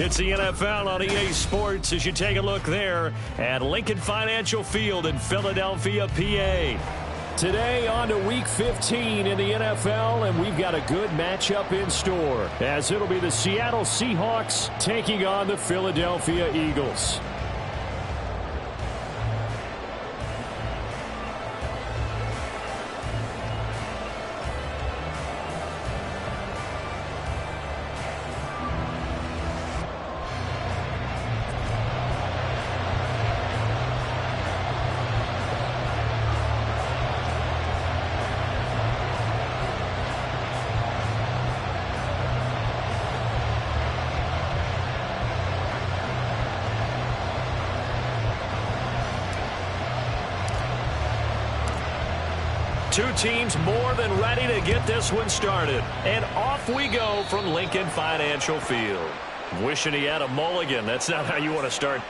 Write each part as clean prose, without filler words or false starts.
It's the NFL on EA Sports as you take a look there at Lincoln Financial Field in Philadelphia, PA. Today on to Week 15 in the NFL, and we've got a good matchup in store as it'll be the Seattle Seahawks taking on the Philadelphia Eagles. Two teams more than ready to get this one started. And off we go from Lincoln Financial Field. Wishing he had a mulligan. That's not how you want to start.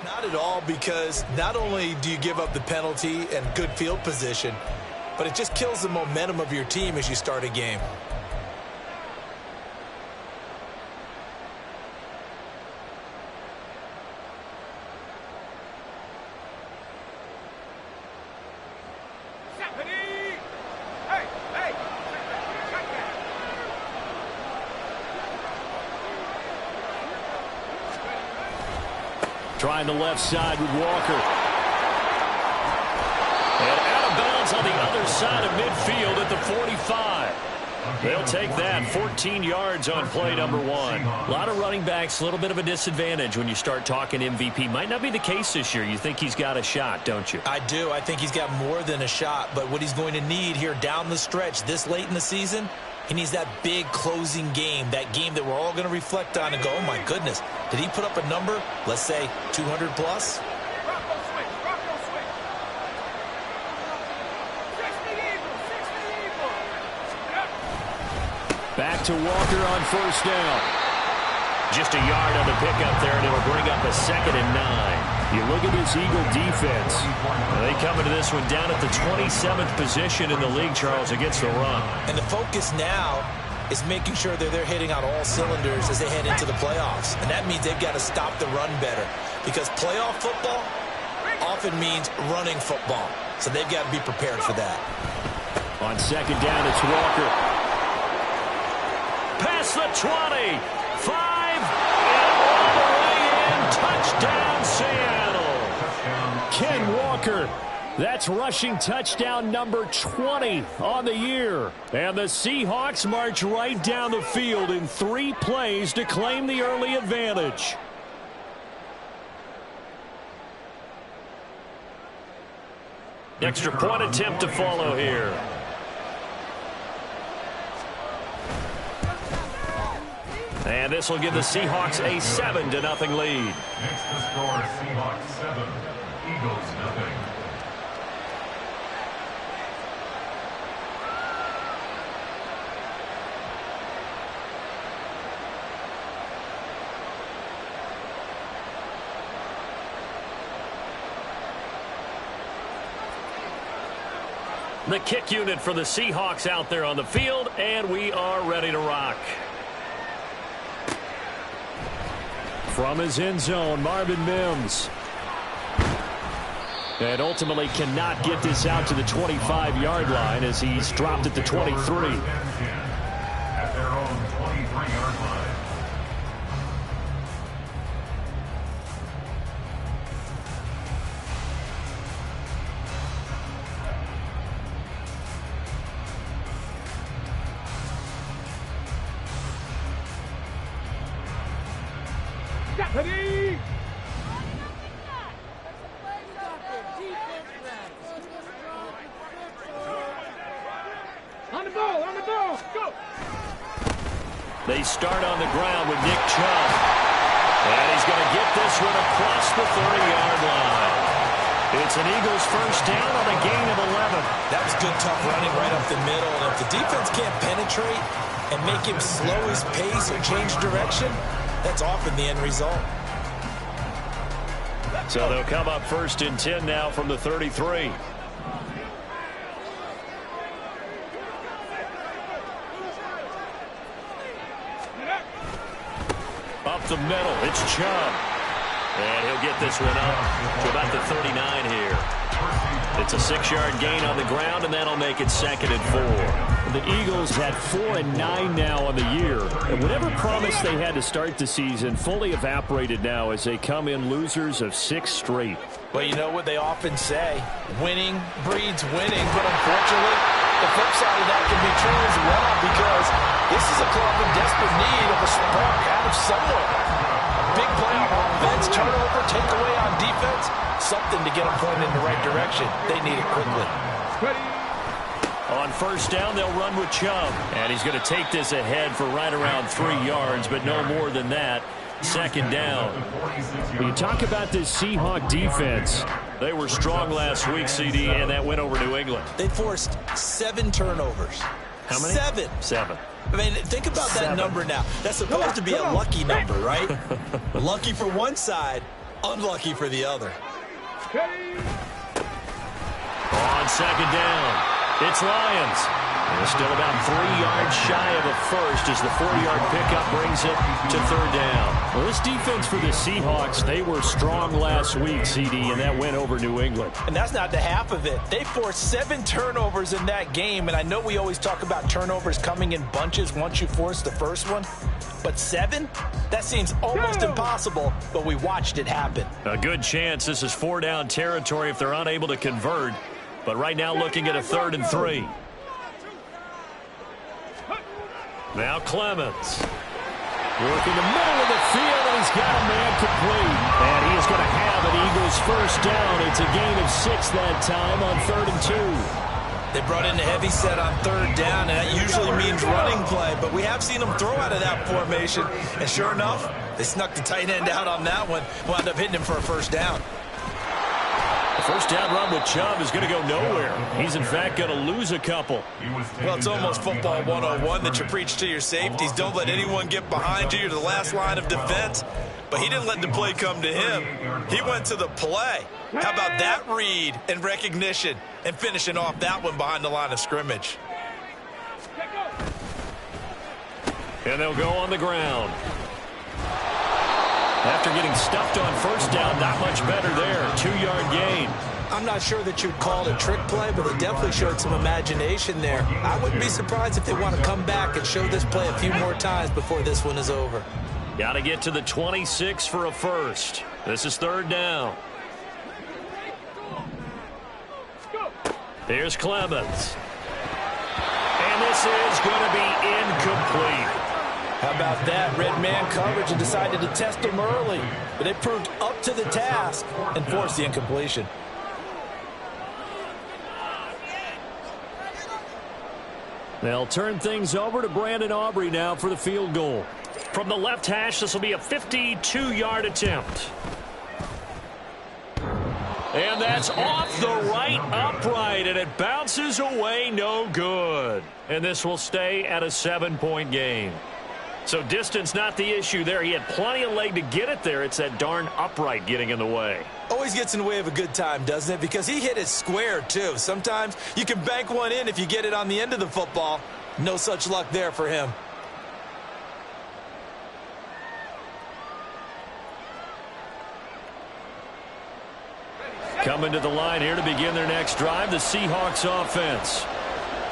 Not at all, because not only do you give up the penalty and good field position, but it just kills the momentum of your team as you start a game. Trying the left side with Walker. And out of bounds on the other side of midfield at the 45. They'll take that. 14 yards on play number one. A lot of running backs, a little bit of a disadvantage when you start talking MVP. Might not be the case this year. You think he's got a shot, don't you? I do. I think he's got more than a shot. But what he's going to need here down the stretch this late in the season, he needs that big closing game, that game that we're all going to reflect on and go, oh, my goodness, did he put up a number, let's say, 200 plus? Back to Walker on first down. Just a yard on the pickup there, and it'll bring up a 2nd and 9. You look at this Eagle defense. They come into this one down at the 27th position in the league, Charles, against the run. And the focus now is making sure that they're hitting on all cylinders as they head into the playoffs. And that means they've got to stop the run better, because playoff football often means running football. So they've got to be prepared for that. On 2nd down, it's Walker. Past the 20. 5. And all the way in. Touchdown, Seattle. Ken Walker. That's rushing touchdown number 20 on the year. And the Seahawks march right down the field in 3 plays to claim the early advantage. Extra point attempt to follow here. And this will give the Seahawks a 7-0 lead. Next to score, Seahawks 7, Eagles 0. The kick unit for the Seahawks out there on the field, and we are ready to rock. From his end zone, Marvin Mims. And ultimately cannot get this out to the 25-yard line as he's dropped at the 23. At their own 23-yard line. Ready? On the ball, go! They start on the ground with Nick Chubb. And he's going to get this one across the 30-yard line. It's an Eagles first down on a gain of 11. That was good, tough running right up the middle. And if the defense can't penetrate and make him slow his pace or change direction, that's often the end result. So they'll come up first and 10 now from the 33. Up the middle, it's Chubb. And he'll get this one up to about the 39 here. It's a 6-yard gain on the ground, and that'll make it 2nd and 4. The Eagles had 4 and 9 now on the year. And whatever promise they had to start the season fully evaporated now as they come in losers of 6 straight. Well, you know what they often say, winning breeds winning, but unfortunately, the flip side of that can be true as well, because this is a club in desperate need of a spark out of somewhere. Big play on offense, turnover, takeaway on defense, something to get them pointed in the right direction. They need it quickly. On first down, they'll run with Chubb. And he's going to take this ahead for right around 3 yards, but no more than that. 2nd down. When you talk about this Seahawk defense, they were strong last week, CD, and that went over New England. They forced 7 turnovers. How many? 7. 7. I mean, think about that number now. That's supposed to be a lucky number, right? Lucky for one side, unlucky for the other. On 2nd down, it's Lions. They're still about 3 yards shy of a first as the 4-yard pickup brings it to 3rd down. Well, this defense for the Seahawks, they were strong last week, CD, and that went over New England. And that's not the half of it. They forced 7 turnovers in that game, and I know we always talk about turnovers coming in bunches once you force the first one, but 7? That seems almost impossible, but we watched it happen. A good chance this is 4-down territory if they're unable to convert, but right now looking at a 3rd and 3. Now Clemens. Working the middle of the field, and he's got a man complete. And he is going to have an Eagles first down. It's a gain of 6 that time on 3rd and 2. They brought in a heavy set on 3rd down, and that usually means running play. But we have seen them throw out of that formation. And sure enough, they snuck the tight end out on that one. Wound up hitting him for a first down. The first down run with Chubb is going to go nowhere. He's, in fact, going to lose a couple. Well, it's almost football 101 that you preach to your safeties. Don't let anyone get behind you. You're the last line of defense. But he didn't let the play come to him. He went to the play. How about that read and recognition and finishing off that one behind the line of scrimmage? And they'll go on the ground. After getting stuffed on first down, not much better there. 2-yard gain. I'm not sure that you'd call it a trick play, but they definitely showed some imagination there. I wouldn't be surprised if they want to come back and show this play a few more times before this one is over. Got to get to the 26 for a first. This is 3rd down. Here's Clemens. And this is going to be incomplete. How about that? Red man coverage and decided to test him early. But they proved up to the task and forced the incompletion. They'll turn things over to Brandon Aubrey now for the field goal. From the left hash, this will be a 52-yard attempt. And that's off the right upright, and it bounces away no good. And this will stay at a 7-point game. So distance not the issue there. He had plenty of leg to get it there. It's that darn upright getting in the way. Always gets in the way of a good time, doesn't it? Because he hit it square, too. Sometimes you can bank one in if you get it on the end of the football. No such luck there for him. Coming to the line here to begin their next drive, the Seahawks offense.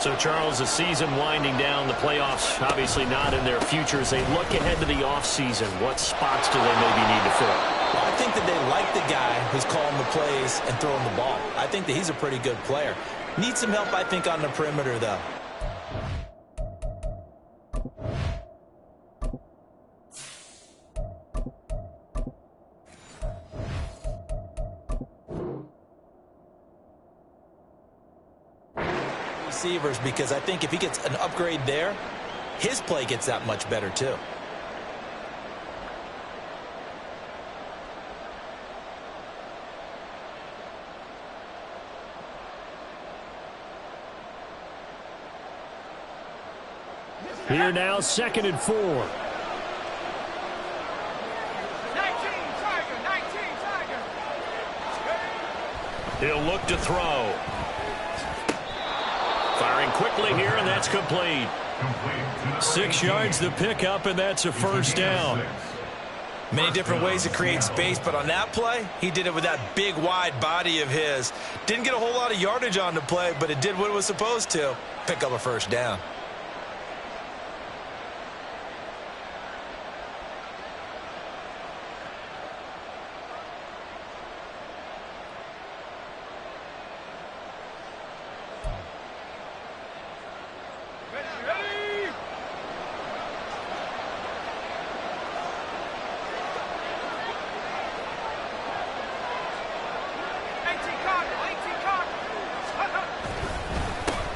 So, Charles, the season winding down, the playoffs obviously not in their future. As they look ahead to the offseason, what spots do they maybe need to fill? Well, I think that they like the guy who's calling the plays and throwing the ball. I think that he's a pretty good player. Needs some help, I think, on the perimeter, though. Receivers, because I think if he gets an upgrade there, his play gets that much better too. Here now, 2nd and 4. 19 Tiger. He'll look to throw. Firing quickly here, and that's complete. 6 yards the pickup, and that's a first down. Many different ways to create space, but on that play, he did it with that big, wide body of his. Didn't get a whole lot of yardage on the play, but it did what it was supposed to. Pick up a first down.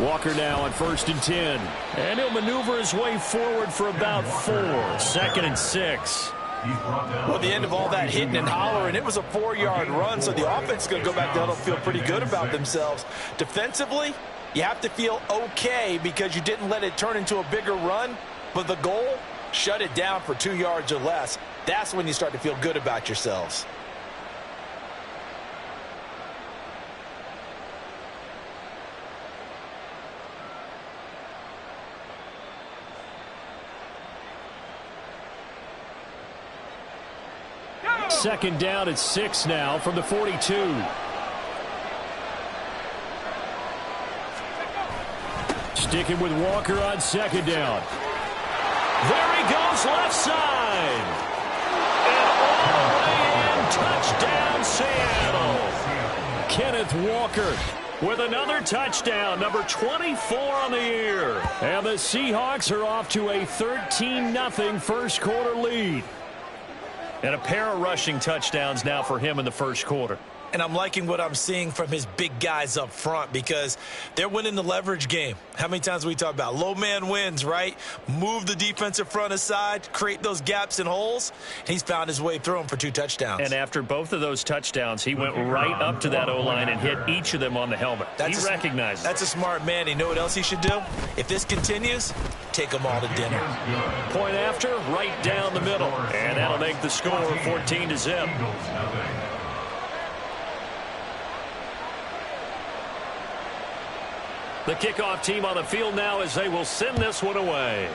Walker now on 1st and 10. And he'll maneuver his way forward for about 4. 2nd and 6. Well, at the end of all that hitting and hollering, it was a 4-yard run, so the offense is going to go back down and feel pretty good about themselves. Defensively, you have to feel okay because you didn't let it turn into a bigger run, but the goal, shut it down for 2 yards or less. That's when you start to feel good about yourselves. Second down at 6 now from the 42. Sticking with Walker on 2nd down. There he goes, left side. And all the way in, touchdown Seattle. Kenneth Walker with another touchdown, number 24 on the year. And the Seahawks are off to a 13-0 first quarter lead. And a pair of rushing touchdowns now for him in the first quarter. And I'm liking what I'm seeing from his big guys up front because they're winning the leverage game. How many times we talk about low man wins, right? Move the defensive front aside, create those gaps and holes. He's found his way through them for 2 touchdowns. And after both of those touchdowns, he went right up to that O-line and hit each of them on the helmet. He recognizes. That's a smart man. You know what else he should do? If this continues, take them all to dinner. Point after, right down the middle. And that'll make the score 14-0. The kickoff team on the field now as they will send this one away.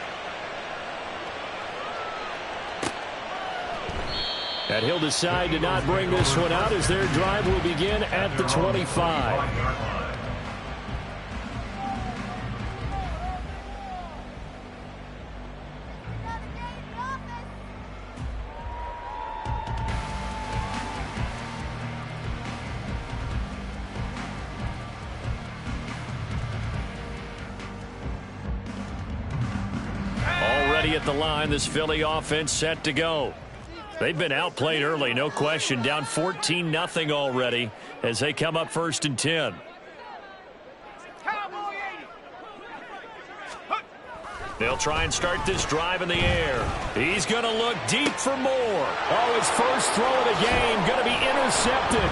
And he'll decide to not bring this one out as their drive will begin at the 25. At the line, this Philly offense set to go. They've been outplayed early, no question. Down 14-0 already as they come up 1st and 10. They'll try and start this drive in the air. He's going to look deep for more. Oh, his first throw of the game going to be intercepted.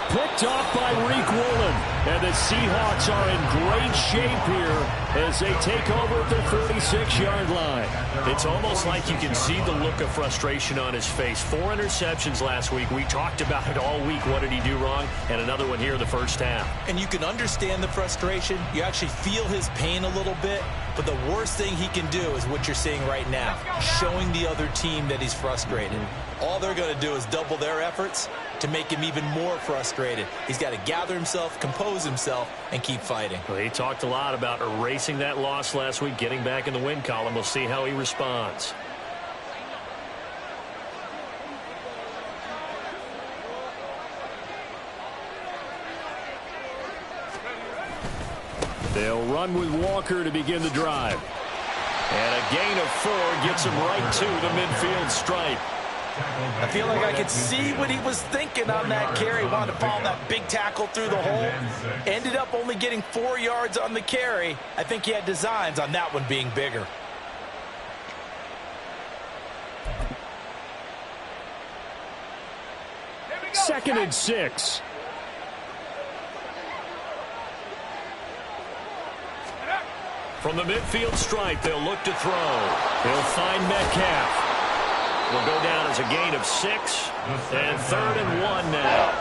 Picked off by Riq Woolen. And the Seahawks are in great shape here as they take over at their 46-yard line. It's almost like you can see the look of frustration on his face. 4 interceptions last week. We talked about it all week. What did he do wrong? And another one here in the first half. And you can understand the frustration. You actually feel his pain a little bit. But the worst thing he can do is what you're seeing right now, showing the other team that he's frustrated. All they're going to do is double their efforts to make him even more frustrated. He's got to gather himself, compose himself, and keep fighting. Well, he talked a lot about erasing that loss last week, getting back in the win column. We'll see how he responds. They'll run with Walker to begin the drive. And a gain of 4 gets him right to the midfield stripe. I feel like I could see what he was thinking on that carry. Wanted to follow that big tackle through the hole. Ended up only getting 4 yards on the carry. I think he had designs on that one being bigger. 2nd and 6. From the midfield stripe, they'll look to throw. They'll find Metcalf. Will go down as a gain of 6. And 3rd and 1 now.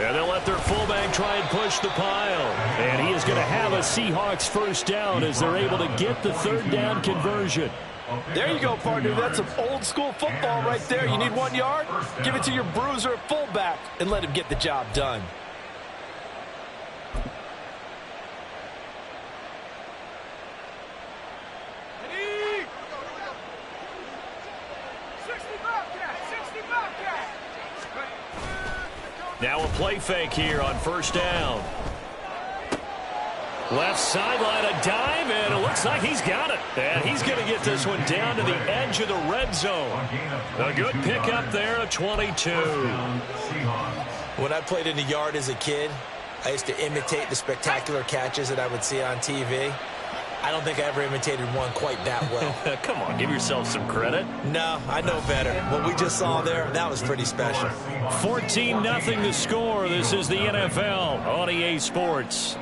And they'll let their fullback try and push the pile. And he is going to have a Seahawks first down as they're able to get the 3rd down conversion. There you go, partner. That's some old-school football right there. You need 1 yard? Give it to your bruiser at fullback and let him get the job done. Now a play fake here on 1st down. Left sideline, a dive, and it looks like he's got it. And he's going to get this one down to the edge of the red zone. A good pickup there of 22. When I played in the yard as a kid, I used to imitate the spectacular catches that I would see on TV. I don't think I ever imitated one quite that well. Come on, give yourself some credit. No, I know better. What we just saw there, that was pretty special. 14-0 the score. This is the NFL on EA Sports.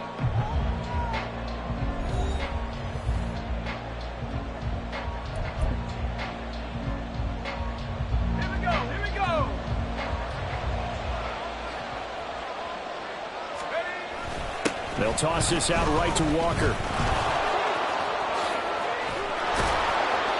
Here we go. They'll toss this out right to Walker.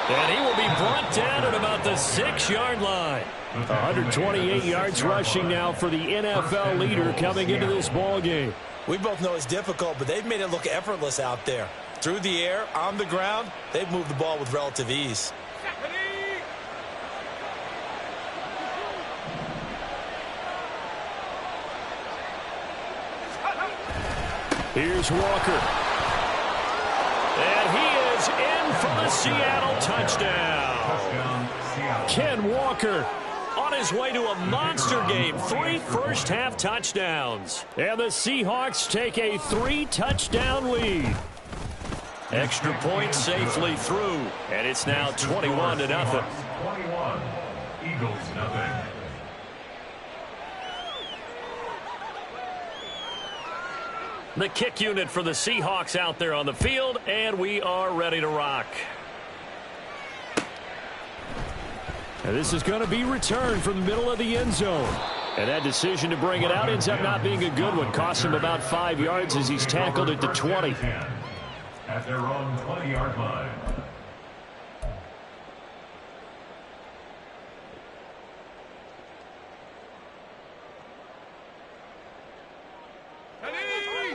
And he will be brought down at about the 6-yard line. 128 yards rushing now for the NFL leader coming into this ball game. We both know it's difficult, but they've made it look effortless out there. Through the air, on the ground, they've moved the ball with relative ease. Here's Walker. And he is in for the Seattle touchdown. Ken Walker on his way to a monster game. 3 first-half touchdowns. And the Seahawks take a 3-touchdown lead. Extra point safely through. And it's now 21-0. 21. Eagles nothing. The kick unit for the Seahawks out there on the field, and we are ready to rock. And this is going to be returned from the middle of the end zone. And that decision to bring it out ends up not being a good one. Costs him about 5 yards as he's tackled at the 20. At their own 20-yard line.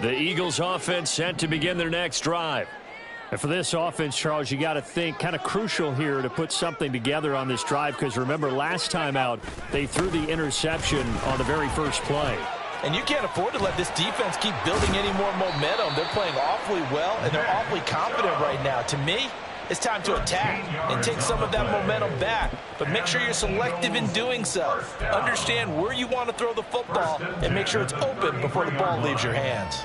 The Eagles offense set to begin their next drive. And for this offense, Charles, you got to think kind of crucial here to put something together on this drive, because remember last time out they threw the interception on the very first play. And you can't afford to let this defense keep building any more momentum. They're playing awfully well, and they're awfully confident right now. To me, it's time to attack and take some of that momentum back. But make sure you're selective in doing so. Understand where you want to throw the football and make sure it's open before the ball leaves your hands.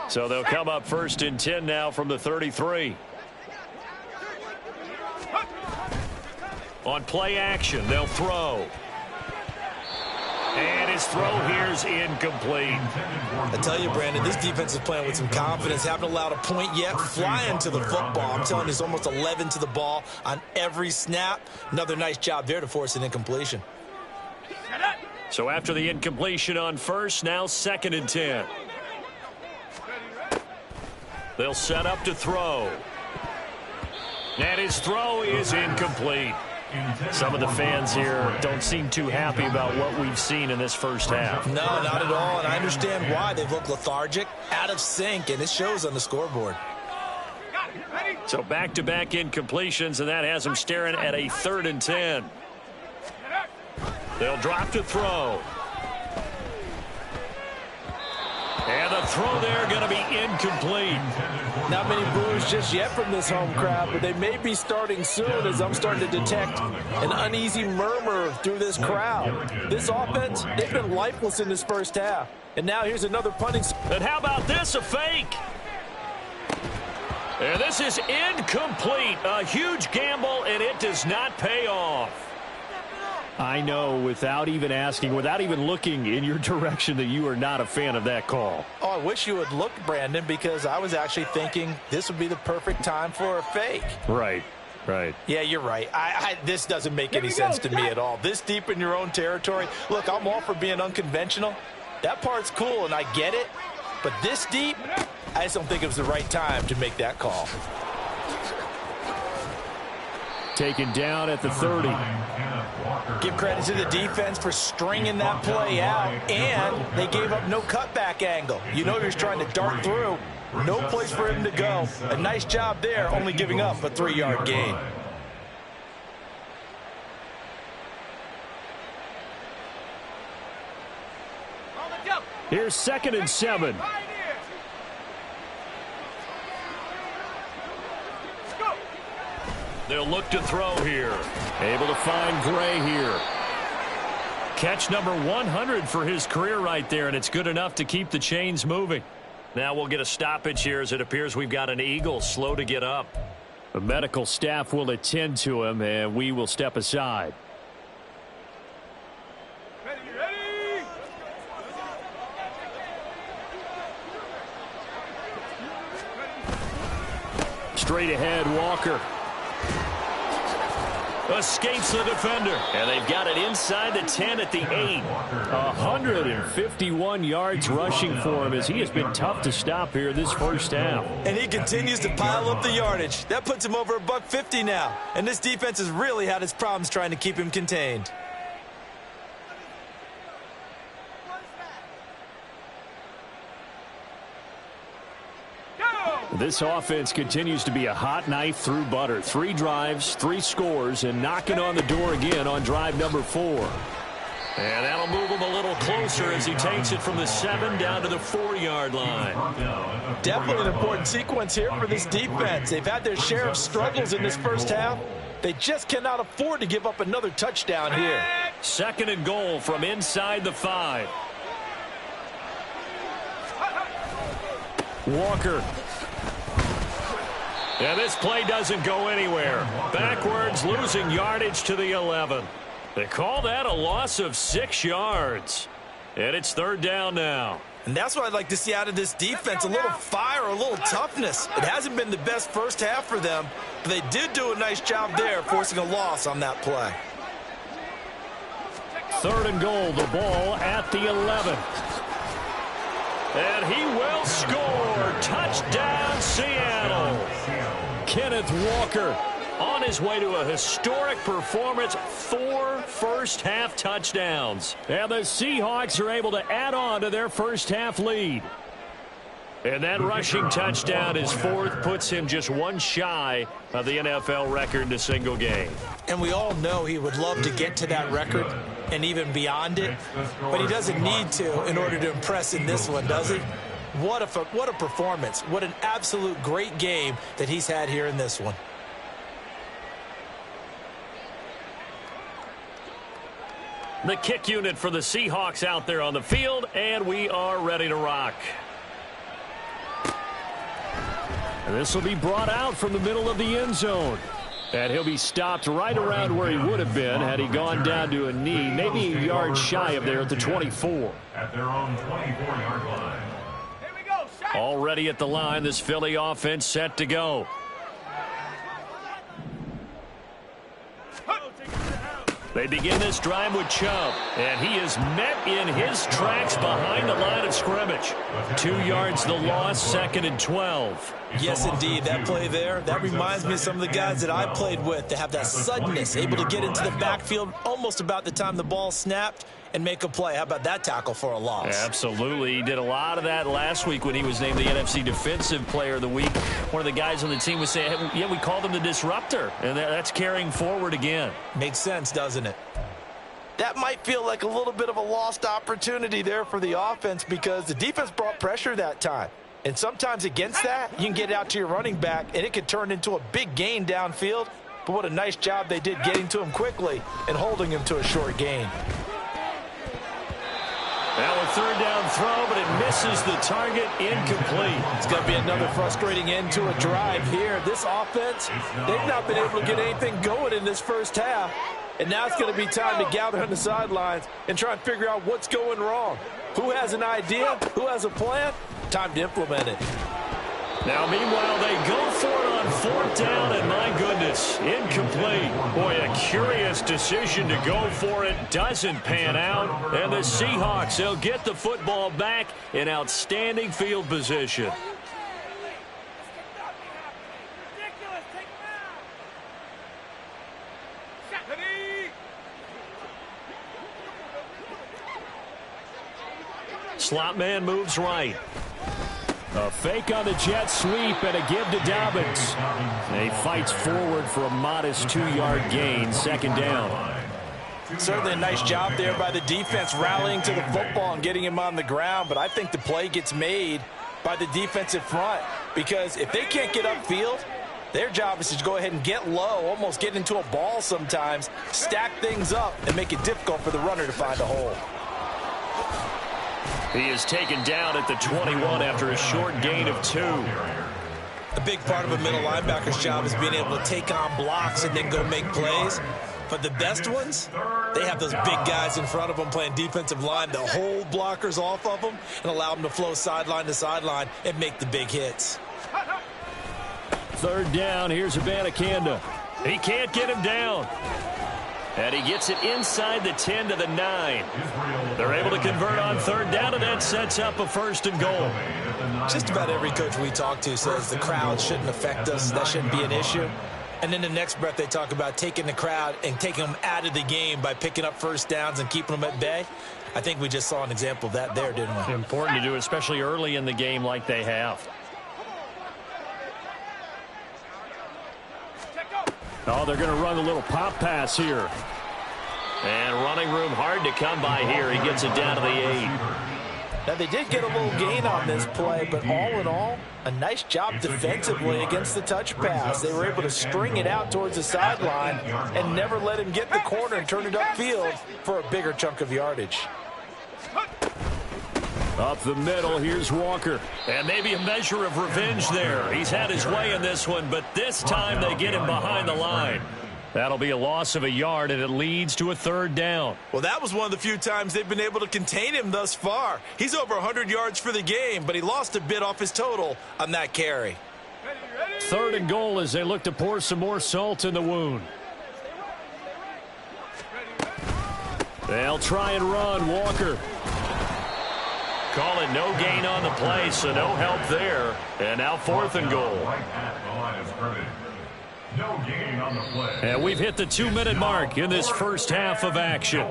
So they'll come up 1st and 10 now from the 33. On play action, they'll throw. And his throw here is incomplete. I tell you, Brandon, this defense is playing with some confidence. Haven't allowed a point yet. Flying to the football. I'm telling you, there's almost 11 to the ball on every snap. Another nice job there to force an incompletion. So after the incompletion on 1st, now 2nd and 10. They'll set up to throw. And his throw is incomplete. Some of the fans here don't seem too happy about what we've seen in this first half. No, not at all, and I understand why. They've looked lethargic, out of sync, and it shows on the scoreboard. So back-to-back incompletions, and that has them staring at a 3rd and 10. They'll drop to throw. And the throw there going to be incomplete. Not many boos just yet from this home crowd, but they may be starting soon as I'm starting to detect an uneasy murmur through this crowd. This offense, they've been lifeless in this first half. And now here's another punting. And how about this, a fake? And this is incomplete. A huge gamble, and it does not pay off. I know, without even asking, without even looking in your direction, that you are not a fan of that call. Oh, I wish you would look, Brandon, because I was actually thinking this would be the perfect time for a fake. Right. Yeah, you're right. This doesn't make any sense to me at all. This deep in your own territory. Look, I'm all for being unconventional. That part's cool, and I get it. But this deep, I just don't think it was the right time to make that call. Taken down at the 30. Give credit to the defense for stringing that play out, and they gave up no cutback angle. You know you're trying to dart through. No place for him to go. A nice job there, only giving up a 3-yard gain. Here's 2nd and 7. They'll look to throw here. Able to find Gray here. Catch number 100 for his career right there, and it's good enough to keep the chains moving. Now we'll get a stoppage here as it appears we've got an Eagle slow to get up. The medical staff will attend to him, and we will step aside. Ready. Straight ahead, Walker. Escapes the defender. And they've got it inside the 10 at the 8. 151 yards rushing for him as he has been tough to stop here this first half. And he continues to pile up the yardage. That puts him over $150 now. And this defense has really had its problems trying to keep him contained. This offense continues to be a hot knife through butter. 3 drives, 3 scores, and knocking on the door again on drive number 4. And that'll move him a little closer as he takes it from the 7 down to the 4-yard line. Definitely an important sequence here for this defense. They've had their share of struggles in this first half. They just cannot afford to give up another touchdown here. 2nd and goal from inside the 5. Walker. And this play doesn't go anywhere. Backwards, losing yardage to the 11. They call that a loss of 6 yards. And it's 3rd down now. And that's what I'd like to see out of this defense, a little fire, a little toughness. It hasn't been the best first half for them, but they did do a nice job there, forcing a loss on that play. 3rd and goal, the ball at the 11. And he will score. Touchdown, Seattle. Kenneth Walker on his way to a historic performance, 4 first-half touchdowns. And the Seahawks are able to add on to their first-half lead. And that rushing touchdown, his 4th, puts him just 1 shy of the NFL record in a single game. And we all know he would love to get to that record and even beyond it, but he doesn't need to in order to impress in this one, does he? What a performance. What an absolute great game that he's had here in this one. The kick unit for the Seahawks out there on the field, and we are ready to rock. And this will be brought out from the middle of the end zone. And he'll be stopped right around where he would have been had he gone down to a knee, maybe a yard shy of there at the 24. At their own 24-yard line. Already at the line, this Philly offense set to go. They begin this drive with Chubb, and he is met in his tracks behind the line of scrimmage. 2 yards the loss, 2nd and 12. Yes, indeed. That play there, that reminds me of some of the guys that I played with. They have that suddenness, able to get into the backfield almost about the time the ball snapped and make a play. How about that tackle for a loss? Absolutely. He did a lot of that last week when he was named the NFC Defensive Player of the Week. One of the guys on the team was saying, hey, yeah, we called him the disruptor, and that's carrying forward again. Makes sense, doesn't it? That might feel like a little bit of a lost opportunity there for the offense because the defense brought pressure that time. And sometimes against that, you can get out to your running back, and it could turn into a big gain downfield. But what a nice job they did getting to him quickly and holding him to a short gain. Now a third down throw, but it misses the target, incomplete. It's going to be another frustrating end to a drive here. This offense, they've not been able to get anything going in this first half. And now it's going to be time to gather on the sidelines and try and figure out what's going wrong. Who has an idea? Who has a plan? Time to implement it. Now, meanwhile, they go for it on fourth down, and my goodness, incomplete. Boy, a curious decision to go for it. Doesn't pan out. And the Seahawks, they'll get the football back in outstanding field position. Slot man moves right. A fake on the jet sweep and a give to Dobbins. He fights forward for a modest 2-yard gain, second down. Certainly a nice job there by the defense rallying to the football and getting him on the ground, but I think the play gets made by the defensive front because if they can't get upfield, their job is to go ahead and get low, almost get into a ball sometimes, stack things up, and make it difficult for the runner to find a hole. He is taken down at the 21 after a short gain of 2. A big part of a middle linebacker's job is being able to take on blocks and then go make plays. But the best ones, they have those big guys in front of them playing defensive line to hold blockers off of them and allow them to flow sideline to sideline and make the big hits. Third down, here's Abanikanda. He can't get him down. And he gets it inside the 10 to the 9. They're able to convert on third down, and that sets up a first and goal. Just about every coach we talk to says the crowd shouldn't affect us. That shouldn't be an issue. And then the next breath they talk about taking the crowd and taking them out of the game by picking up first downs and keeping them at bay. I think we just saw an example of that there, didn't we? Important to do, especially early in the game like they have. Oh, they're going to run a little pop pass here. And running room hard to come by here. He gets it down to the 8. Now, they did get a little gain on this play, but all in all, a nice job defensively against the touch pass. They were able to string it out towards the sideline and never let him get the corner and turn it upfield for a bigger chunk of yardage. Up the middle, here's Walker. And maybe a measure of revenge there. He's had his way in this one, but this time they get him behind the line. That'll be a loss of a yard, and it leads to a third down. Well, that was one of the few times they've been able to contain him thus far. He's over 100 yards for the game, but he lost a bit off his total on that carry. Third and goal as they look to pour some more salt in the wound. They'll try and run. Walker. Call it no gain on the play, so no help there. And now fourth and goal. No gain on the play. And we've hit the 2-minute mark in this first half of action.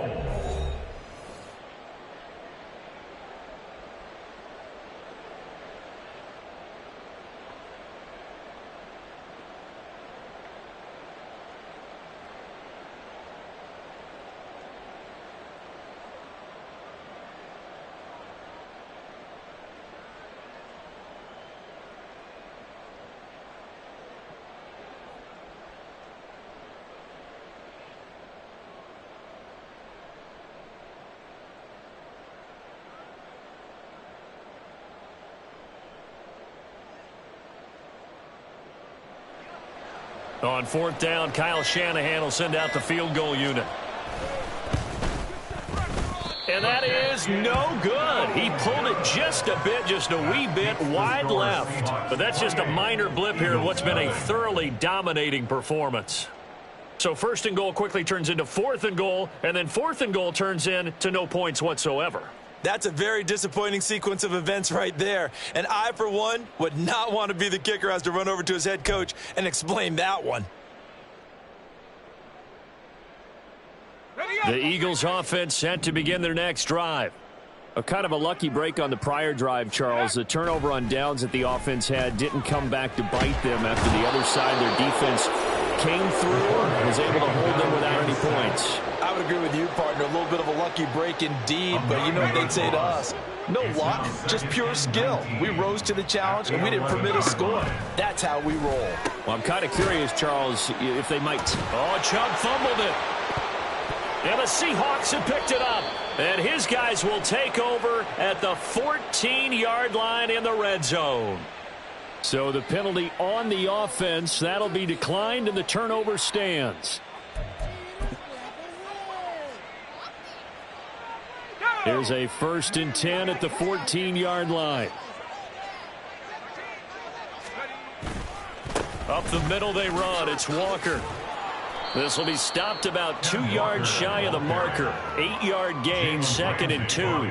On fourth down, Kyle Shanahan will send out the field goal unit. And that is no good. He pulled it just a bit, just a wee bit wide left. But that's just a minor blip here in what's been a thoroughly dominating performance. So first and goal quickly turns into fourth and goal, and then fourth and goal turns into no points whatsoever. That's a very disappointing sequence of events right there. And I, for one, would not want to be the kicker who has to run over to his head coach and explain that one. Ready The Eagles offense set to begin their next drive. A kind of a lucky break on the prior drive, Charles. The turnover on downs that the offense had didn't come back to bite them after the other side. Their defense came through and was able to hold them without any points. I would agree with you, partner. A little bit of a lucky break indeed, but you know what they'd say to us? No luck, just pure skill. We rose to the challenge, and we didn't permit a score. That's how we roll. Well, I'm kind of curious, Charles, if they might... Oh, Chubb fumbled it. And the Seahawks have picked it up. And his guys will take over at the 14-yard line in the red zone. So the penalty on the offense, that'll be declined, and the turnover stands. Here's a 1st and 10 at the 14-yard line. Up the middle they run. It's Walker. This will be stopped about 2 yards shy of the marker. 8-yard gain, 2nd and 2.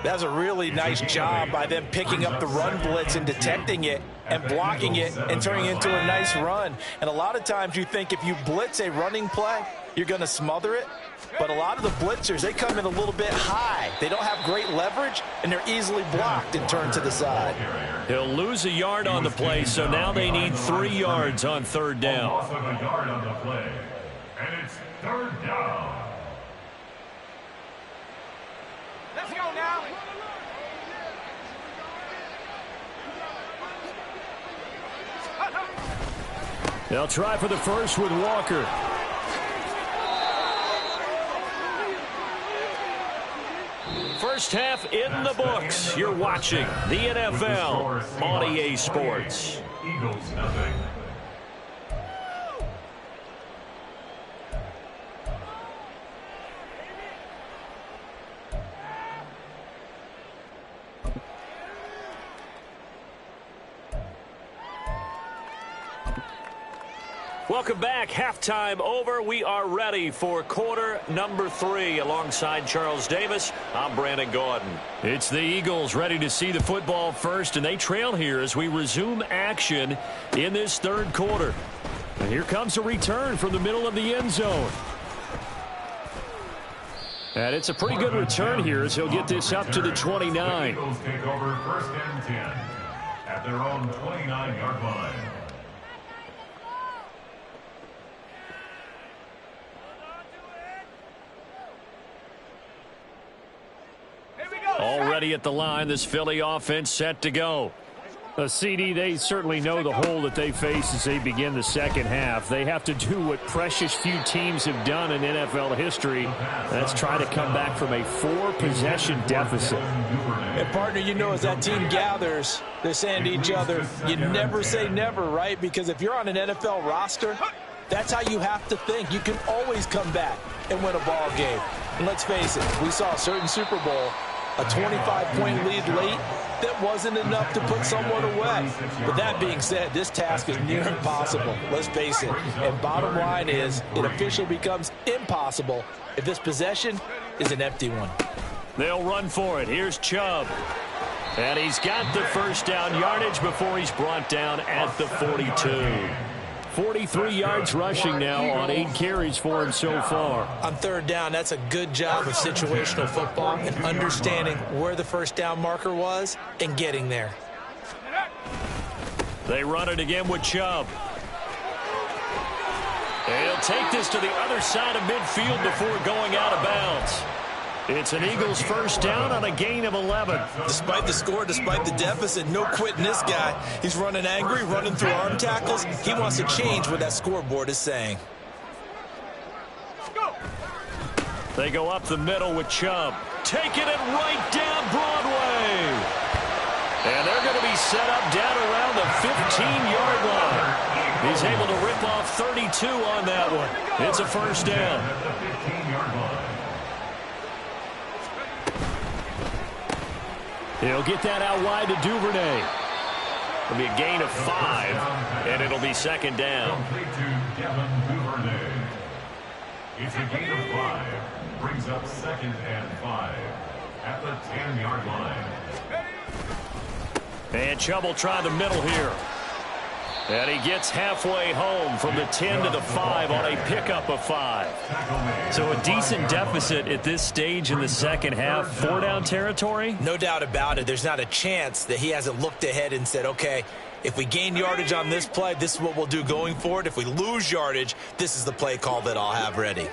That's a really nice job by them picking up the run blitz and detecting it and blocking it and turning it into a nice run. And a lot of times you think if you blitz a running play, you're going to smother it. But a lot of the blitzers, they come in a little bit high. They don't have great leverage, and they're easily blocked and turned to the side. He'll lose a yard on the play, so now they need 3 yards on 3rd down. Loss of a yard on the play, and it's 3rd down. Let's go now. They'll try for the first with Walker. First half in the books. You're watching the NFL on EA Sports. Eagles nothing. Welcome back. Halftime over. We are ready for quarter number 3. Alongside Charles Davis, I'm Brandon Gordon. It's the Eagles ready to see the football first, and they trail here as we resume action in this 3rd quarter. And here comes a return from the middle of the end zone. And it's a pretty good return here as he'll get this up to the 29. The Eagles take over 1st and 10 at their own 29-yard line. Already at the line, this Philly offense set to go. CD, they certainly know the hole that they face as they begin the 2nd half. They have to do what precious few teams have done in NFL history. That's try to come back from a 4-possession deficit. And, partner, you know, as that team gathers, they're saying to each other, you never say never, right? Because if you're on an NFL roster, that's how you have to think. You can always come back and win a ball game. And let's face it, we saw a certain Super Bowl, a 25-point lead late, that wasn't enough to put someone away. But that being said, this task is near impossible. Let's face it. And bottom line is, it officially becomes impossible if this possession is an empty one. They'll run for it. Here's Chubb. And he's got the 1st down yardage before he's brought down at the 42. 43 yards rushing now on 8 carries for him so far. On 3rd down, that's a good job of situational football and understanding where the 1st down marker was and getting there. They run it again with Chubb. He'll take this to the other side of midfield before going out of bounds. It's an Eagles 1st down on a gain of 11. Despite the score, despite the deficit, no quitting this guy. He's running angry, running through arm tackles. He wants to change what that scoreboard is saying. They go up the middle with Chubb. Taking it right down Broadway. And they're going to be set up down around the 15-yard line. He's able to rip off 32 on that one. It's a 1st down. At the 15-yard line. He'll get that out wide to Duvernay. It'll be a gain of 5, and it'll be 2nd down. Complete to Devin Duvernay. It's a gain of 5. Brings up 2nd and 5 at the 10-yard line. And Chubb will try the middle here. And he gets halfway home from the 10 to the 5 on a pickup of 5. So a decent deficit at this stage in the second half. 4-down territory? No doubt about it. There's not a chance that he hasn't looked ahead and said, okay, if we gain yardage on this play, this is what we'll do going forward. If we lose yardage, this is the play call that I'll have ready.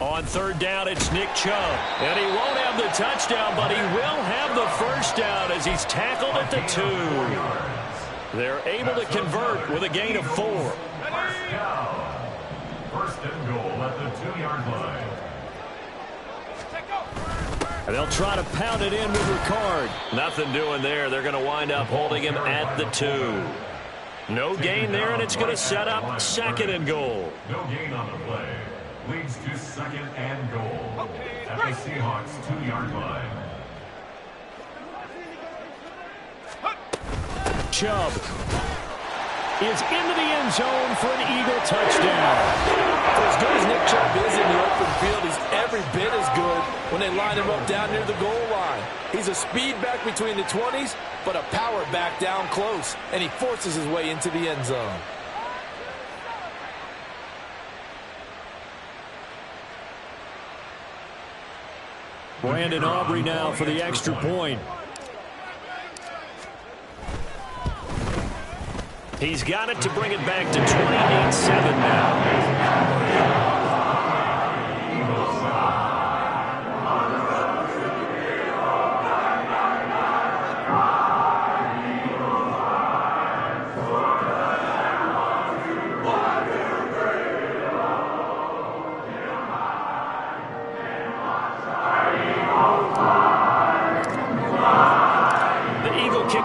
On 3rd down, it's Nick Chubb. And he won't have the touchdown, but he will have the first down as he's tackled at the 2. They're able to convert with a gain of 4. First down. First and goal at the 2-yard line. And they'll try to pound it in with Ricard. Nothing doing there. They're going to wind up holding him at the 2. No gain there, and it's going to set up 2nd and goal. No gain on the play. Leads to 2nd and goal at the Seahawks 2-yard line. Chubb is into the end zone for an Eagle touchdown. For as good as Nick Chubb is in the open field, he's every bit as good when they line him up down near the goal line. He's a speed back between the 20s, but a power back down close, and he forces his way into the end zone. Brandon Aubrey now for the extra point. He's got it to bring it back to 28-7 now.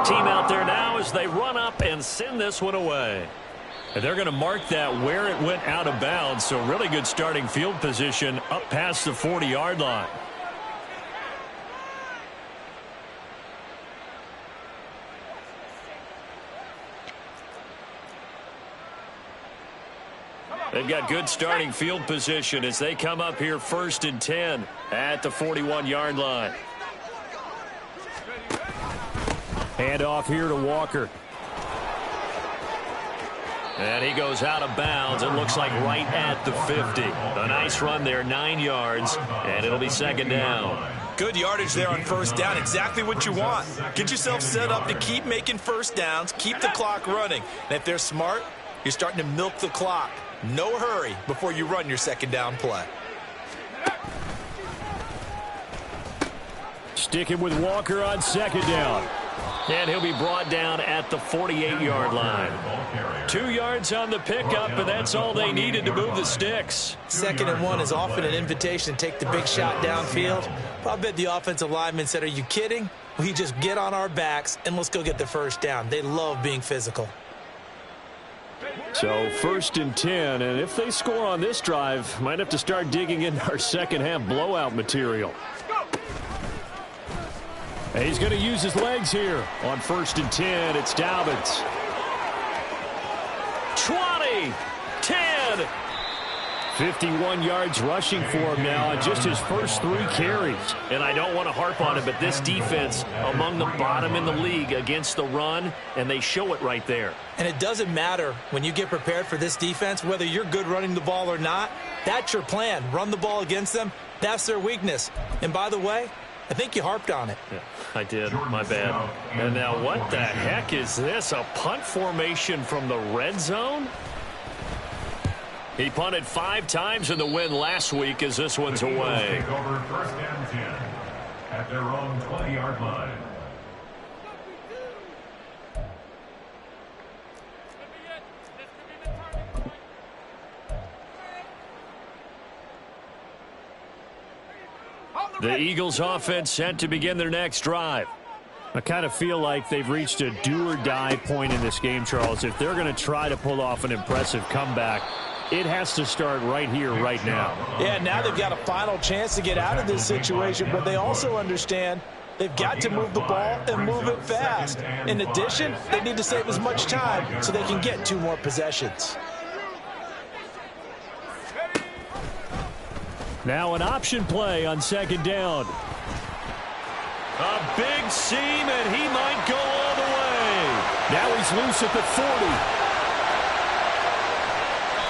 Team out there now as they run up and send this one away. And they're going to mark that where it went out of bounds, so really good starting field position up past the 40-yard line. They've got good starting field position as they come up here 1st and 10 at the 41-yard line. Hand off here to Walker. And he goes out of bounds. It looks like right at the 50. A nice run there, 9 yards, and it'll be 2nd down. Good yardage there on 1st down. Exactly what you want. Get yourself set up to keep making 1st downs, keep the clock running. And if they're smart, you're starting to milk the clock. No hurry before you run your 2nd down play. Sticking with Walker on 2nd down. And he'll be brought down at the 48-yard line. 2 yards on the pickup, and that's all they needed to move the sticks. 2nd and 1 is often an invitation to take the big shot downfield. But I bet the offensive lineman said, are you kidding? We just get on our backs and let's go get the 1st down. They love being physical. So 1st and 10, and if they score on this drive, might have to start digging into our second half blowout material. And he's going to use his legs here. On 1st and 10, it's Dobbins. 20, 10. 51 yards rushing for him now on just his first 3 carries. And I don't want to harp on it, but this defense among the bottom in the league against the run, and they show it right there. And it doesn't matter when you get prepared for this defense, whether you're good running the ball or not. That's your plan. Run the ball against them. That's their weakness. And by the way, I think you harped on it. Yeah, I did. My bad. And now what the heck is this? A punt formation from the red zone? He punted 5 times in the win last week as this one's away. Take over 1st and 10 at their own 20-yard line. The Eagles offense set to begin their next drive. I kind of feel like they've reached a do-or-die point in this game, Charles. If they're going to try to pull off an impressive comeback, it has to start right here, right now. Yeah, now they've got a final chance to get out of this situation, but they also understand they've got to move the ball and move it fast. In addition, they need to save as much time so they can get 2 more possessions. Now an option play on 2nd down. A big seam, and he might go all the way. Now he's loose at the 40.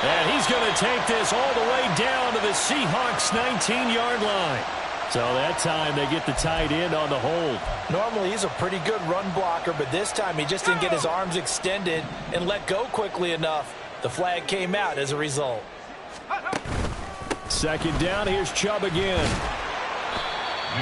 And he's going to take this all the way down to the Seahawks' 19-yard line. So that time they get the tight end on the hold. Normally he's a pretty good run blocker, but this time he just didn't get his arms extended and let go quickly enough. The flag came out as a result. Second down, here's Chubb again.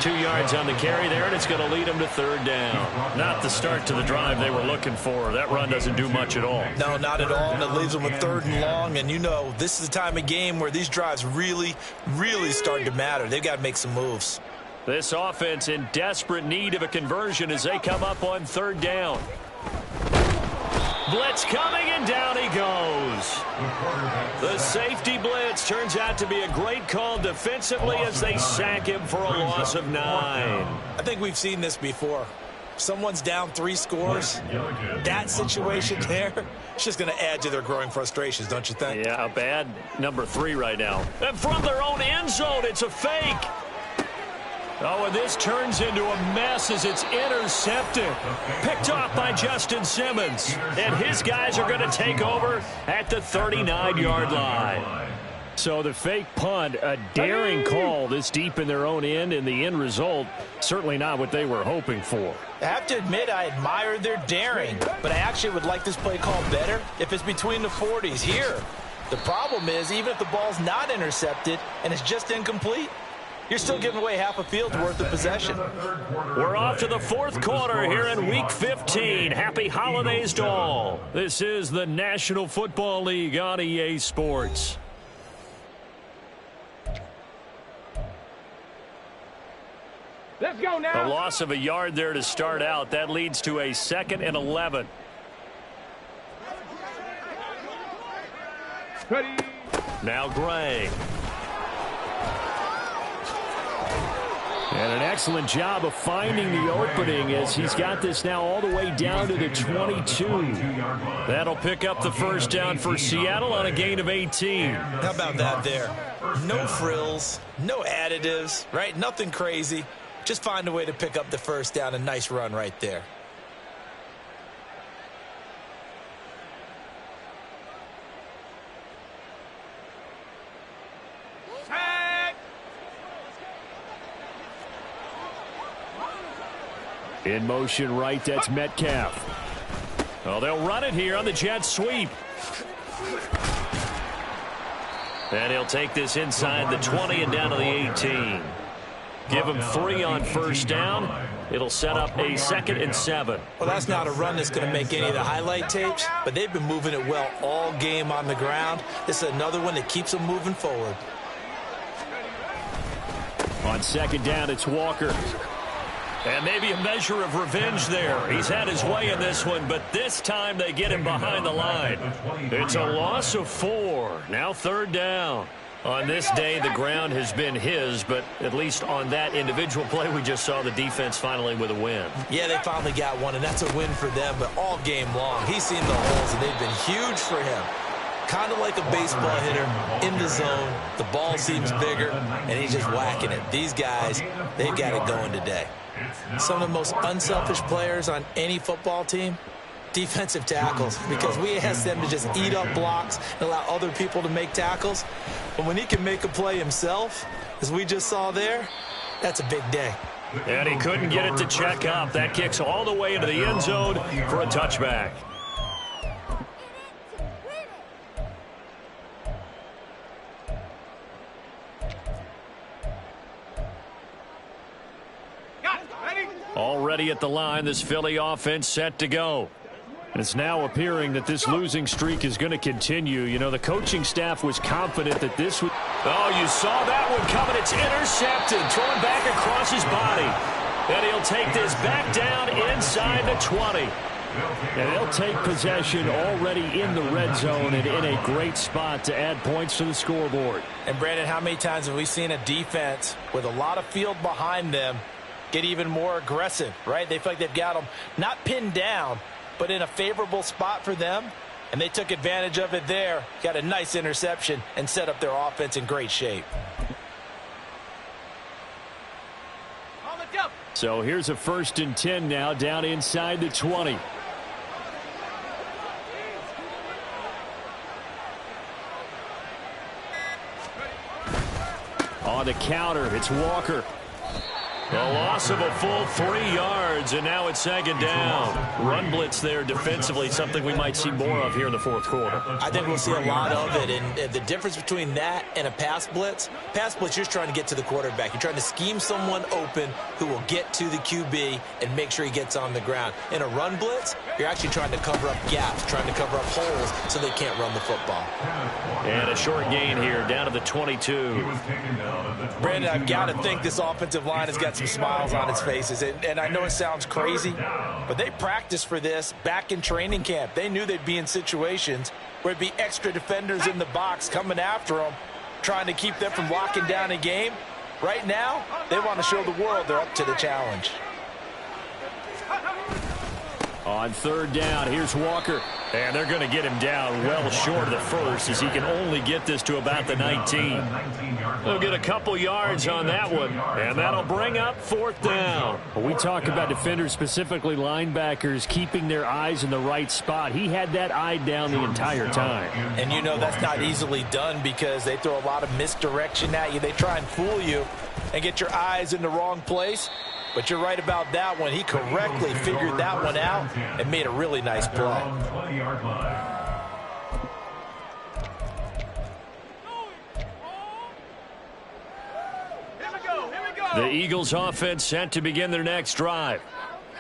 2 yards on the carry there, and it's going to lead them to third down. Not the start to the drive they were looking for. That run doesn't do much at all. No, not at all, and it leaves them with third and long. And you know, this is the time of game where these drives really, really start to matter. They've got to make some moves. This offense in desperate need of a conversion as they come up on third down. Blitz coming, and down he goes. The safety blitz turns out to be a great call defensively as they sack him for a loss of 9. I think we've seen this before. Someone's down 3 scores. That situation there, it's just going to add to their growing frustrations, don't you think? Yeah, a bad number 3 right now. And from their own end zone, it's a fake. Oh, and this turns into a mess as it's intercepted. Picked off by Justin Simmons. And his guys are going to take over at the 39-yard line. So the fake punt, a daring call this deep in their own end, and the end result, certainly not what they were hoping for. I have to admit, I admire their daring, but I actually would like this play called better if it's between the 40s here. The problem is, even if the ball's not intercepted and it's just incomplete, you're still giving away half a field's worth of possession. We're off to the fourth quarter here in Week 15. Happy holidays to all. This is the National Football League on EA Sports. Let's go now. A loss of a yard there to start out. That leads to a 2nd and 11. Ready. Now Gray. And an excellent job of finding the opening as he's got this now all the way down to the 22. That'll pick up the first down for Seattle on a gain of 18. How about that there? No frills, no additives, right? Nothing crazy. Just find a way to pick up the first down. A nice run right there. In motion right, that's Metcalf. Well, they'll run it here on the jet sweep. And he'll take this inside the 20 and down to the 18. Give him 3 on first down. It'll set up a 2nd and 7. Well, that's not a run that's going to make any of the highlight tapes, but they've been moving it well all game on the ground. This is another one that keeps them moving forward. On second down, it's Walker. And maybe a measure of revenge there. He's had his way in this one, but this time they get him behind the line. It's a loss of 4. Now third down. On this day, the ground has been his, but at least on that individual play, we just saw the defense finally with a win. Yeah, they finally got one, and that's a win for them, but all game long, he's seen the holes, and they've been huge for him. Kind of like a baseball hitter in the zone. The ball seems bigger, and he's just whacking it. These guys, they've got it going today. Some of the most unselfish players on any football team, defensive tackles, because we ask them to just eat up blocks and allow other people to make tackles. But when he can make a play himself, as we just saw there, that's a big day. And he couldn't get it to check up. That kicks all the way into the end zone for a touchback. Already at the line, this Philly offense set to go. And it's now appearing that this losing streak is going to continue. You know, the coaching staff was confident that this would... Oh, you saw that one coming. It's intercepted. Throwing back across his body. And he'll take this back down inside the 20. And they'll take possession already in the red zone and in a great spot to add points to the scoreboard. And, Brandon, how many times have we seen a defense with a lot of field behind them get even more aggressive, right? They feel like they've got them not pinned down, but in a favorable spot for them, and they took advantage of it there, got a nice interception, and set up their offense in great shape. So here's a 1st and 10 now down inside the 20. On the counter, it's Walker. A loss of a full 3 yards, and now it's second down. Run blitz there defensively, something we might see more of here in the fourth quarter. I think we'll see a lot of it, and the difference between that and a pass blitz, you're just trying to get to the quarterback. You're trying to scheme someone open who will get to the QB and make sure he gets on the ground. In a run blitz, you're actually trying to cover up gaps, trying to cover up holes so they can't run the football. And a short gain here, down to the 22. Brandon, I've got to think this offensive line has got some smiles on its faces, and I know it sounds crazy, but they practiced for this back in training camp. They knew they'd be in situations where it'd be extra defenders in the box coming after them, trying to keep them from locking down a game. Right now, they want to show the world they're up to the challenge. On third down, here's Walker. And they're going to get him down well short of the first, as he can only get this to about the 19. They'll get a couple yards on that one, and that'll bring up fourth down. We talk about defenders, specifically linebackers, keeping their eyes in the right spot. He had that eye down the entire time. And you know that's not easily done because they throw a lot of misdirection at you. They try and fool you and get your eyes in the wrong place. But you're right about that one. He correctly figured that one out and made a really nice play. The Eagles offense set to begin their next drive.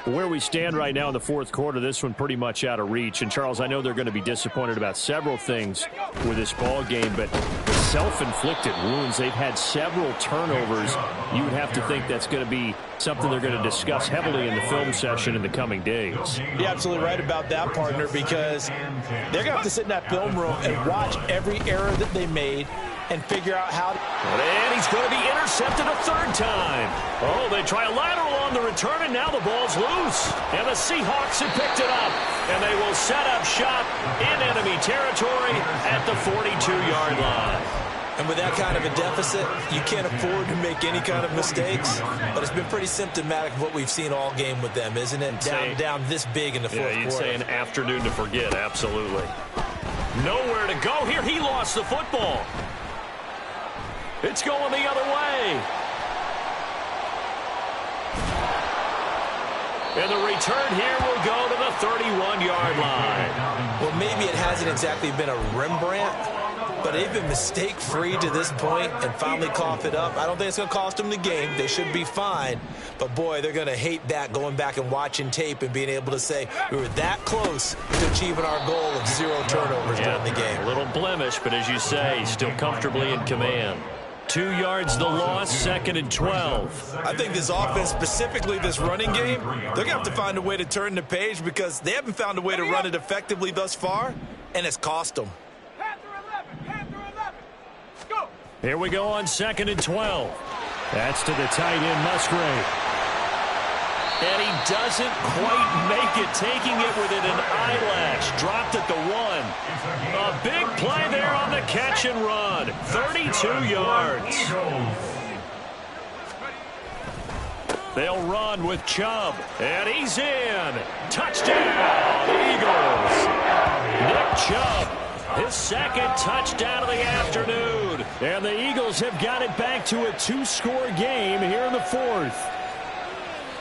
Where we stand right now in the fourth quarter, this one pretty much out of reach. And, Charles, I know they're going to be disappointed about several things with this ball game, but the self-inflicted wounds, they've had several turnovers. You would have to think that's going to be something they're going to discuss heavily in the film session in the coming days. You're absolutely right about that, partner, because they're going to have to sit in that film room and watch every error that they made and figure out how to... And he's going to be intercepted a third time. Oh, they try a lateral on the return, and now the ball's loose. And the Seahawks have picked it up. And they will set up shop in enemy territory at the 42-yard line. And with that kind of a deficit, you can't afford to make any kind of mistakes. But it's been pretty symptomatic of what we've seen all game with them, isn't it? Down this big in the fourth quarter. You'd say an afternoon to forget, absolutely. Nowhere to go here. He lost the football. It's going the other way. And the return here will go to the 31-yard line. Well, maybe it hasn't exactly been a Rembrandt, but they've been mistake-free to this point and finally cough it up. I don't think it's going to cost them the game. They should be fine. But, boy, they're going to hate that, going back and watching tape and being able to say we were that close to achieving our goal of 0 turnovers during the game. A little blemish, but as you say, still comfortably in command. 2 yards the loss, second and 12. I think this offense, specifically this running game, they're going to have to find a way to turn the page because they haven't found a way to run it effectively thus far, and it's cost them. Here we go on second and 12. That's to the tight end, Musgrave. And he doesn't quite make it, taking it within an eyelash. Dropped at the 1. A big play there on the catch and run. 32 yards. They'll run with Chubb. And he's in. Touchdown, Eagles. Nick Chubb, his second touchdown of the afternoon. And the Eagles have got it back to a 2-score game here in the fourth.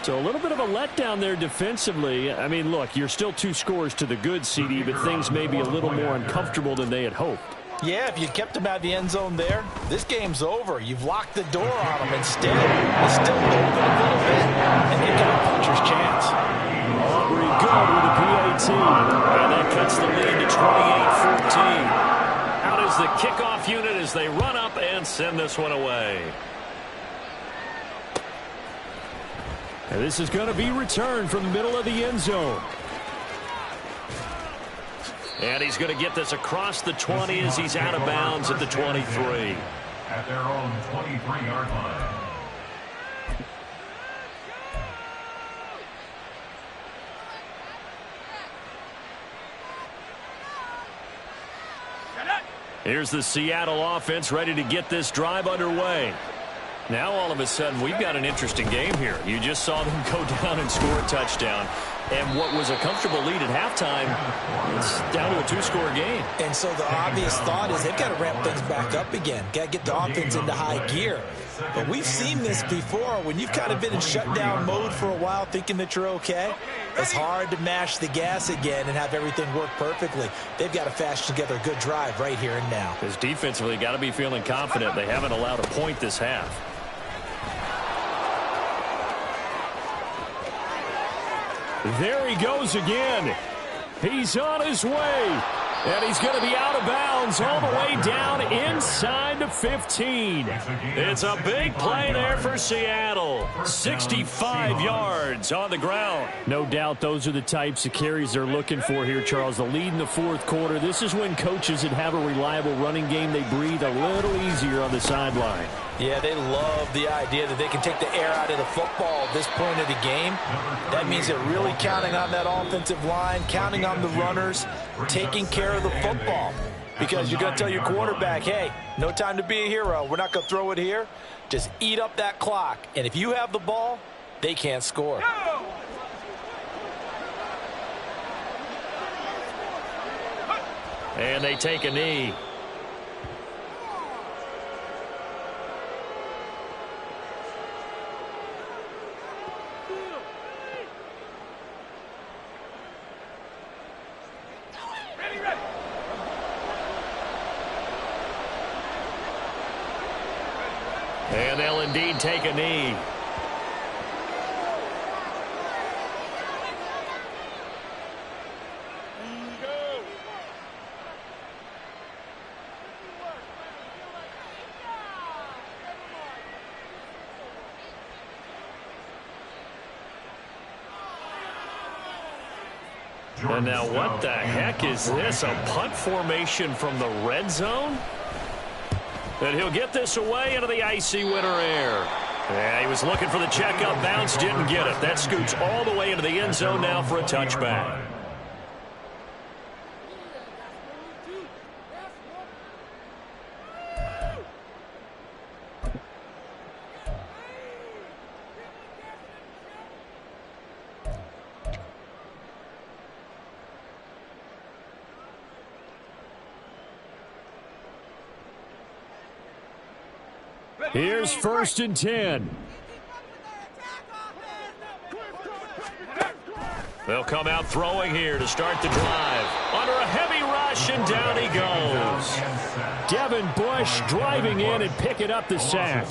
So a little bit of a letdown there defensively. I mean, look, you're still 2 scores to the good, CD, but things may be a little more uncomfortable than they had hoped. Yeah, if you kept them out of the end zone there, this game's over. You've locked the door on them. Instead, it's still open a little bit, and they've got a puncher's chance. Aubrey good with a PAT. And that cuts the lead to 28-14. Out is the kickoff unit as they run up and send this one away. And this is going to be returned from the middle of the end zone. And he's going to get this across the 20 as he's out of bounds at the 23. At their own 23-yard line. Here's the Seattle offense ready to get this drive underway. Now all of a sudden we've got an interesting game here. You just saw them go down and score a touchdown. And what was a comfortable lead at halftime, it's down to a 2-score game. And so the obvious thought is they've got to ramp things back up again. Got to get the offense into high gear. But we've seen this before. When you've kind of been in shutdown mode for a while thinking that you're okay, it's hard to mash the gas again and have everything work perfectly. They've got to fashion together a good drive right here and now. Because defensively, got to be feeling confident. They haven't allowed a point this half. There he goes again. He's on his way. And he's going to be out of bounds all the way down inside the 15. It's a big play there for Seattle. 65 yards on the ground. No doubt those are the types of carries they're looking for here, Charles. The lead in the fourth quarter. This is when coaches that have a reliable running game, they breathe a little easier on the sideline. Yeah, they love the idea that they can take the air out of the football at this point of the game. That means they're really counting on that offensive line, counting on the runners, taking care of the football. Because you're going to tell your quarterback, hey, no time to be a hero. We're not going to throw it here. Just eat up that clock. And if you have the ball, they can't score. And they take a knee. And they'll indeed take a knee. And now what the heck is this? A punt formation from the red zone? And he'll get this away into the icy winter air. Yeah, he was looking for the checkup bounce, didn't get it. That scoots all the way into the end zone now for a touchback. Here's 1st and 10. They'll come out throwing here to start the drive. Under a heavy rush, and down he goes. Devin Bush driving in and picking up the sack.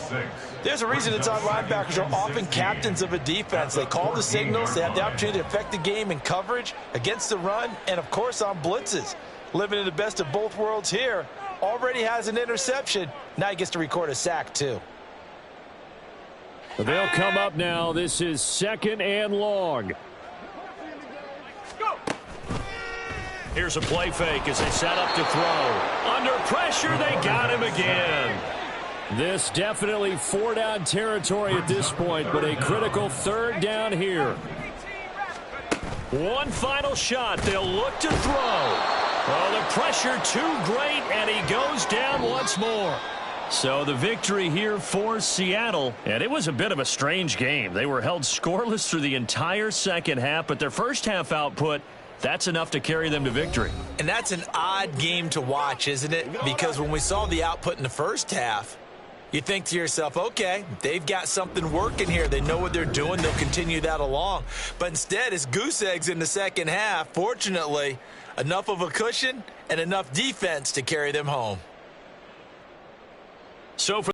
There's a reason inside linebackers are often captains of a defense. They call the signals. They have the opportunity to affect the game in coverage, against the run, and, of course, on blitzes. Living in the best of both worlds here. Already has an interception. Now he gets to record a sack, too. They'll come up now. This is 2nd and long. Here's a play fake as they set up to throw. Under pressure, they got him again. This definitely 4-down territory at this point, but a critical 3rd down here. One final shot. They'll look to throw. Oh, the pressure too great, and he goes down once more. So the victory here for Seattle, and it was a bit of a strange game. They were held scoreless through the entire second half, but their first half output, that's enough to carry them to victory. And that's an odd game to watch, isn't it? Because when we saw the output in the first half, you think to yourself, okay, they've got something working here. They know what they're doing. They'll continue that along. But instead, it's goose eggs in the second half. Fortunately, enough of a cushion and enough defense to carry them home. So for